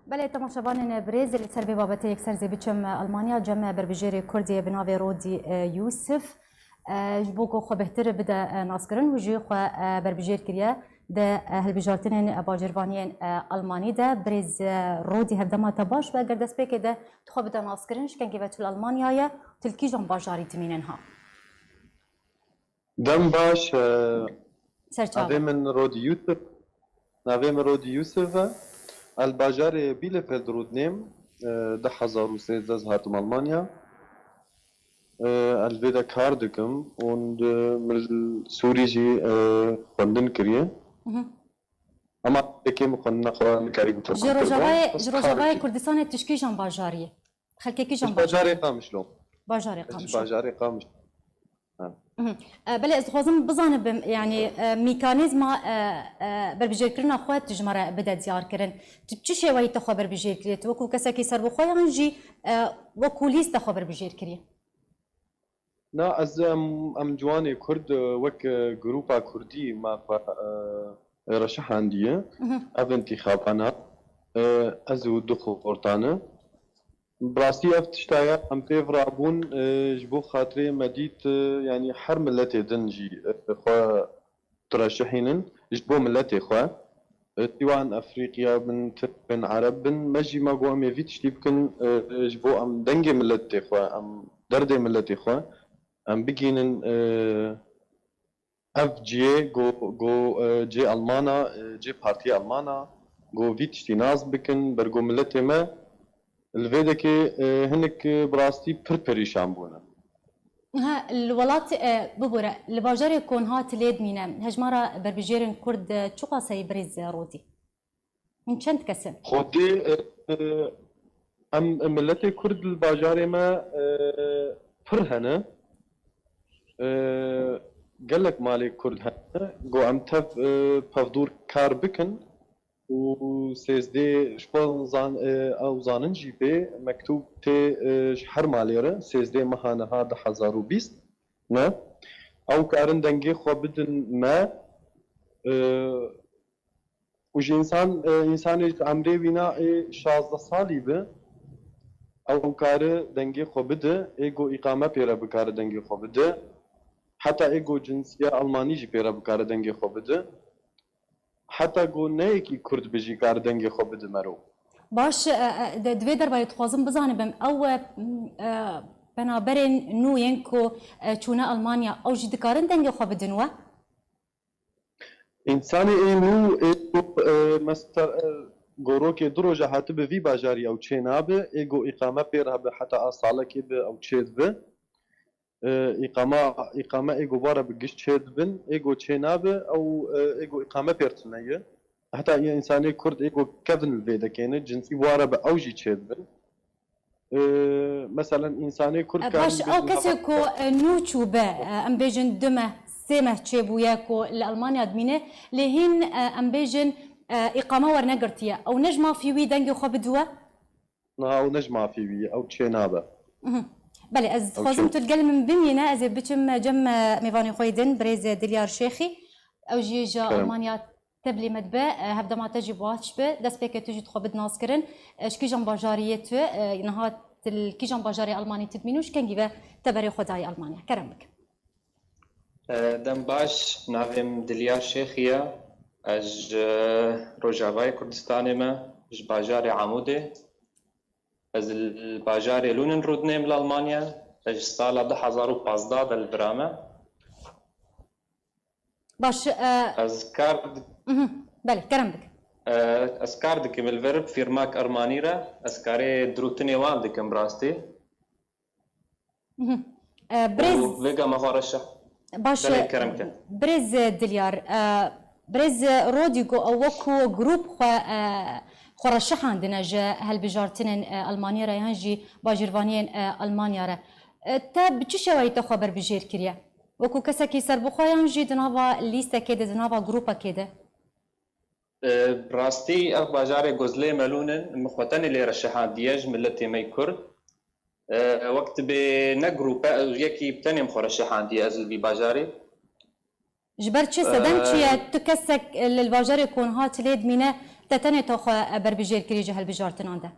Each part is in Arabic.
بله تماشاوان بريز اللي تسربي بابتي يكسر زي بيتشم ألمانيا جمع بربجيري كردي بنافي رودي يوسف جبوكو خو بهتر بدا ناسكرن وجي خو بربجير كريا ده هالبجارتين باجرفانيين ألماني ده بريز رودي هفدما تباش وقر دست بيك ده تخو بدا ناسكرنش كان كيفت الألمانيا تلكي جم باجاري تميننها دم باش سرچاوا ناوی من رودی یوسف الباجار بیلفلد رودنیم ده 2013 هاتم ألمانيا الفيدا کار دکم und من سوری جی خوندن کریه اما اکی خوندن خوان کاری بتر جروجاوای کردستان تشکی جم باجاریه خلکی کی جم باجاری قامشلو باجاری قامشلو باجاری قامش بله از خوازم بزنم يعني ميكانيزما بربجير كرنا خوات تجمرة بدأ زيار كرن تبتشي وهي تخو بربجير كريت وكو كساكي سر بخويا عنجي وكو ليست تخو بربجير كريه نا از ام جواني كرد وك جروبا كردي ما رشح عندي اف انتخابانا ازو دخو قرطانه براسي افتشتايا ام فيفرا بون جبو خاطري مديت يعني حر ملتي دنجي خو ترشحينن جبو ملتي خو سواء افريقيا من عرب مجي ما قوام يفيتش تيبكن جبو ام دنجي ملتي خو ام دردي ملتي خو ام بگینن اف جي جو جي المانا جي بارتي المانا جو فيتشتي ناز بكن برگو ملتي ما الفيدك هنك براستي پريشان بونا ها الولات ببورة الباجار يكون هات ليد مينا هجمارة بربجيرن كرد شو سي بريز رودي من چند كسن خودي ام ملتي كرد الباجار ما فرهنه قالك مالي كرد هنا جو ام تف بفدور كار بكن و سيزدي شبون زان او زانن جي بي مكتوب تي شحر ماليره سيزدي مهانه هذا 1020 نه او كارن دنگي خو بدن ما وجي انسان عمري بينا 16 سالي به او كار دنگي خو بده ايجو اقامه بيره بكار دنگي خو بده حتى ايجو جنسيه الماني جي بيره بكار دنگي خو بده حتى جو نيكي كرد بيجي كار دنگي خو بده مرو باش دوی درباره تخوازم بزنم او بنابرین نو ينكو چونه المانيا او جي دكارن دنگي خو بدنوا انساني انو مستر گوروکی دروجه هات به وی باجاری او چنابه ایگو اقامه پیره به حتی اصاله کی به او چید به اقامه ایگو باره بگش چید بن ایگو چنابه او ایگو اقامه پیرتنیه حتی انسانی کرد ایگو کدن الویده کنه جنسی باره به اوجی چید بن مثلا انسانی کرد باش او کسی کو نوچو به ام بیجن دمه سمه چبویا کو لالمانيا دمینه لهین ام بیجن إقامة ورنقرتيا أو نجمة في وي دنجي خو بدوا أو نجمة في وي أو تشينابة بله از خوازم تلقل من بمينا از بتم جم ميفاني خويدن بريز دليار شيخي أو جيجا ألمانيا تبلي مدبا هبدا ما تجي بواتش به دست بيك تجي تخو بد ناسكرن شكي جم باجاريت نهات الكي جم باجاري ألماني تدمينوش كان جيبه تبري خداي ألمانيا كرمك دم باش نافم دليار شيخية از روجاوای کردستان ما از باجار عموده از الباجار لونن رودنیم لألمانيا از سال 2015 بالبرامه باش از کارد بله کرم بک از کارد کم الورب فیرماک ارمانی را از کاری دروتنی وان دکم براستی بريز ویگا مخارشه باش بريز دليار بريز روديغو او وكو جروب خو رشح عندنا جا هالبجارتين المانيا ينجي باجرفانيين المانيا را تا بتشي واي تخبر بجير كريا وكو كسكي سر بخوا ينجي دنافا ليستا كده دنافا جروبا كده براستي اخ باجاري غوزلي ملونن مخوتن اللي رشحان دياج ملتي مي كرد وقت بنا جروبا يكي بتاني مخرشحان دي ازل بي باجاري جبرت شي سدمت شي تكسك للباجر يكون هات ليد مينا تتني تخو بربجير كري جهل بجارتنان ده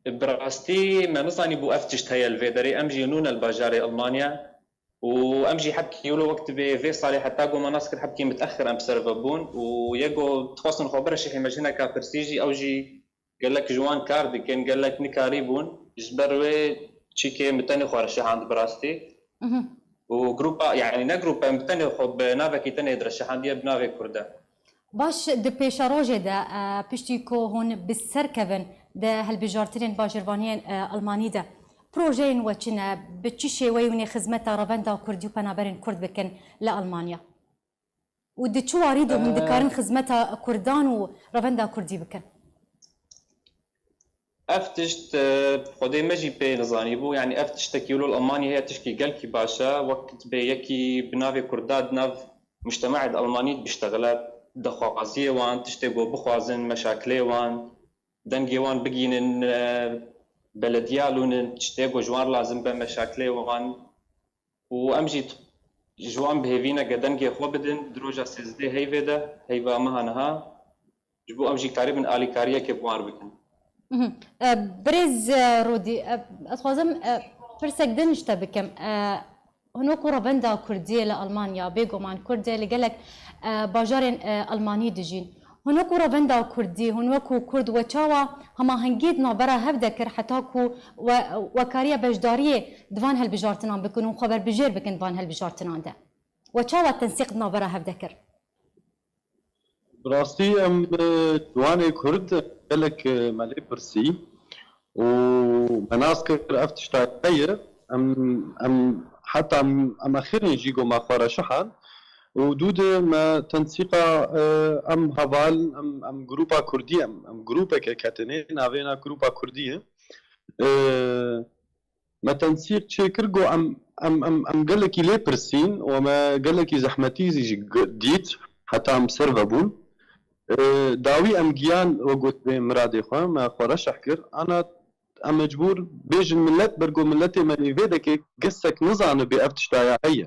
براستي ما نصاني بو افتشت هي الفيدري امجي نون الباجاري المانيا وامجي حبكي يولو وقت في صالح حتى جو مناسك حبكي متاخر ام سيرفبون ويجو تخصن خبر شي مجينا كابرسيجي او جي قال لك جوان كارد كان قال لك نكاريبون جبروي تشيكي متاني خورش عند براستي وجروبا يعني نجروبا متاني خب نافا كي تاني درش عندي بنافي كردا باش د پیشاروجه ده پشتی کو هون بسر کبن ده هالبجارترین باجروانیان المانی ده پروژین وچنه به چی شیوی ونی خدمت روندا کردی و پنابرین کرد بکن لألمانیا و د چو وارد هم دکارن خدمت کردان و روندا کردی بکن افتشت خدي مجي بي نظاني بو يعني افتشت كيلو الالماني هي تشكي قلكي باشا وقت بيكي بنافي كرداد ناف مجتمع الالماني بيشتغلات دخوازيه وان تشتغو بخوازن مشاكلي وان دنجي وان بقين بلديالون تشتغو جوان لازم بمشاكلي وان وامجي جوان بهيفينا قدنجي خو بدن دروجا سيزدي هيفيدا هيفا مهنها جبو امجي قريب الي كاريه كبوار بكن برز رودي أتخوزم برسك دنشتا بكم هنوكو ربندا كردية لألمانيا بيجو مان كردية اللي قالك باجارين ألماني دجين هنوكو ربندا كردي هنوكو كرد وچاوا هما هنجيد نابرا هفدكر حتاكو وكاريا بجدارية دوان هالبجارتنان بكن وخبر بجير بكن دوان هالبجارتنان ده وچاوا تنسيق نابرا هفدكر براستي ام دواني كرد قالك مالي برسي ومناسكر افتشتاقية ام حتى ام اخيرا يجيكو ما خورا شحن ودود ما تنسيقا ام هفال ام جروبا كردية ام جروبا كاتنين نافينا جروبا كردية ما تنسيق شكرجو ام قالك لي برسين وما قالك زحمتي زي ديت حتى ام سيرفابون داوي ام جيان وقت مرادي خو ما خورش احكر انا ام مجبور بيج الملت برجو ملتي ماني فيدك قسك نظام بافتشتايا هي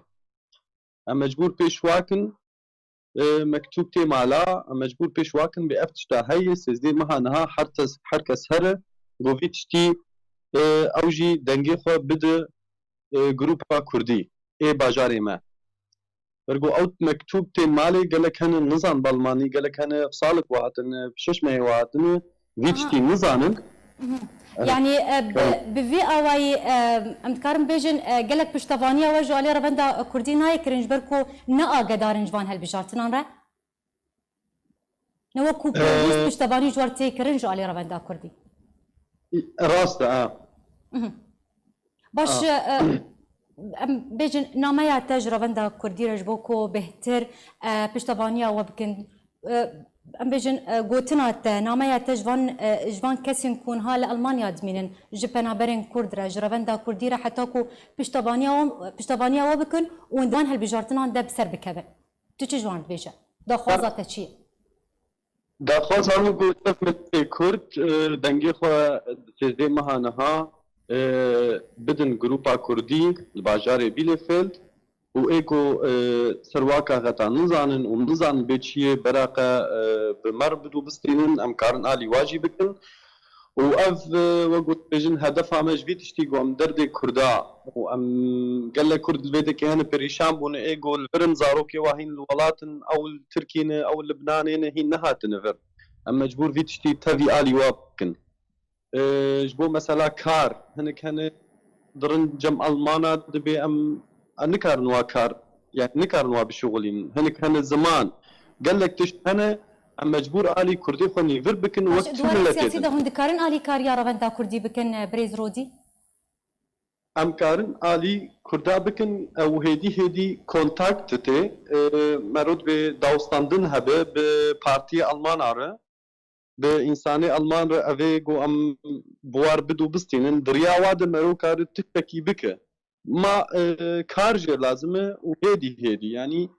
ام مجبور بيشواكن مكتوب تي مالا ام مجبور بيشواكن بافتشتا هي سيزدي مها نها حركس هره غوفيتشتي اوجي دنگي خو بده جروبا كردي اي باجاري ما برجو اوت مكتوب تي مالي قالك هن النظام بالماني قالك هن بصالك وهاتن بشش ما وهاتن فيتشتي نظام يعني بفي اواي امتكارم بيجن قالك بشتفانيا وجو علي ربندا كردي ناي كرنج بركو نقا قدارن جوان هالبجارتنان را نوكو بوليس بشتفاني جوارتي كرنج علي ربندا كردي راستا باش بيجن نامايا تجربة عند كردي رجبوكو بهتر بشتفانيا وبكن ام بيجن قوتنا نامايا جوان كسين كون ها لألمانيا دمينن جبنا برين كرد رجربة عند كردي حتاكو بشتفانيا وبكن وندوان هالبجارتنا ده بسر بكبن تشي جوان بيجا دا خوازة تشي دا خوازة هنو قوتف متي كرد دنگي خوا تزدي مهانها بدن جروبا كردي الباجاري بيليفيلد وإيكو سرواكا غتا نزانن ونزان بيتشيه براقة بمر بدو بستينن أم كارن آلي واجي بكن وأف وقت بيجن هدفها مجبي تشتيقو أم دردي كردا وأم قال كرد البيت كهن بريشان بون إيكو الفرن زاروكي واهين الولاتن أو التركين أو اللبنانين هين نهاتن فر أم مجبور في تشتي تافي آلي وابكن جبو مثلا كار هنك هن درن جم ألمانا دبي أم نكارنوا كار يعني نكارنوا بشغلين هنك هن الزمان قال لك تش أنا أم مجبور آلي كردي خوني فر بكن وقت دوار سياسي ده هند كارن آلي كار يا رفندا كردي بكن بريز رودي أم كارن آلي كردا بكن أو هدي كونتاكت تي مرود بداوستاندن هبه ببارتي ألمان آره به انسانی آلمان را اویگو ام بوار بدو بستینن دریا واد مرو کار تکی بکه ما کارج لازمه و هدی یعنی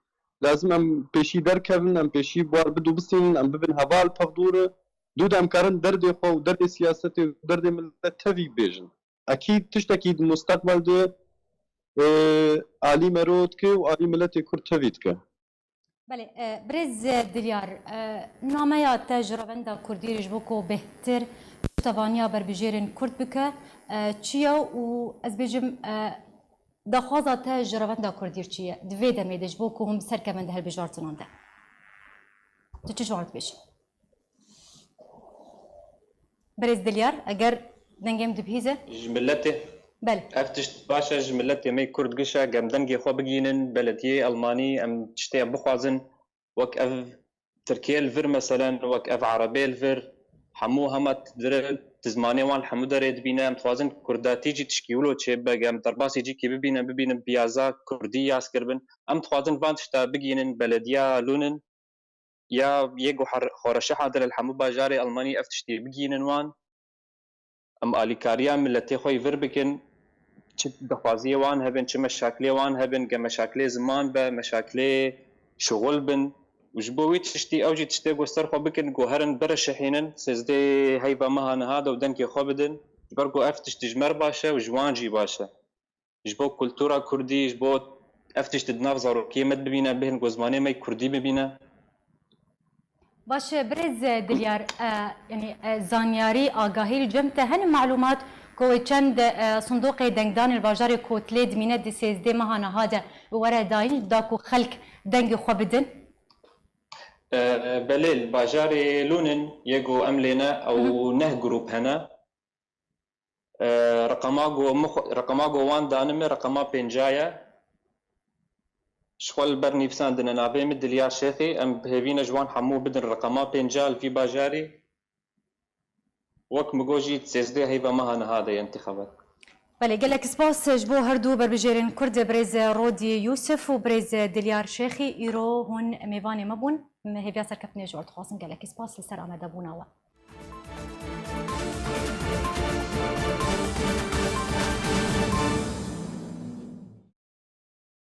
لازم ام پیشی در کردن ام پیشی بوار بدو بستینن ام ببین حوال پفدوره دود ام کارن درد خو درد سیاست درد ملت توی بیجن اكيد تشتكي المستقبل ده عالي مرود که و عالي ملت کرد توید که بله برز دیار نامه تجربه دا کردی رجبو کو بهتر توانیا بر بجیرن کرد بکه چیه و از بجم دخوازا تجربه دا کردی چیه دوی دمی دجبو کو هم سرکمنده هل بجارتنان ده تو چه جوارد بشه برز دیار اگر دنگم دبهیزه جملته بله افتش باشا جملتي مي كرد قشا قام دنقي خو بقينن بلدية ألماني أم تشتي بخوازن وك أف تركيا الفر مثلا وك أف عربية الفر حمو هما تدر تزماني وان حمو دريد بينا أم توازن كردا تيجي تشكيولو تشيبا قام درباس يجي كي ببينا بيازا كردي ياسكربن أم توازن فان تشتا بقينن بلدية لونن يا يجو خورشة حاضر الحمو باجاري ألماني أفتشتي بقينن وان أم آليكاريا ملتي خوي فر بكن چه دخوازی وان هبن چه مشاکلی وان هبن که مشاکلی زمان به مشاکلی شغل بن وجبوي تشتي اوجي تشتي قوستر خو بكن قوهرن برشحينن سيزدي هيبا مهان هذا ودنكي خو بدن برقو افتش تجمر باشا وجوانجي باشا جبو كولتورا كردي جبو افتش تدنافزر كيمت ببينا بهن قوزماني ماي كردي ببينا باشه برز دیار یعنی زانیاری آگاهی جمته هن معلومات کو چند صندوق دنگدان الباجار کوتله دمینه دی 13 ماهانه هاده وره داین داکو خلق دنگ خو بدن بليل باجاري لونن يجو املينا او نه جروب هنا رقماغو وان دانمي رقما بنجايا شغل برني بساندنا نابي مدليا شيخي ام بهبينا جوان حمو بدن رقما بنجال في باجاري وك مجوجي تسدي هيبا مهنا هذا انتخابات بله گلک سپاس جبو هر دو بربجرین کرد برز رودی یوسف و برز دلیار شیخی ایرو هون میوانی مبون مهویا سرکفنی جورد خواستن گلک سپاس لسر آمده بونا و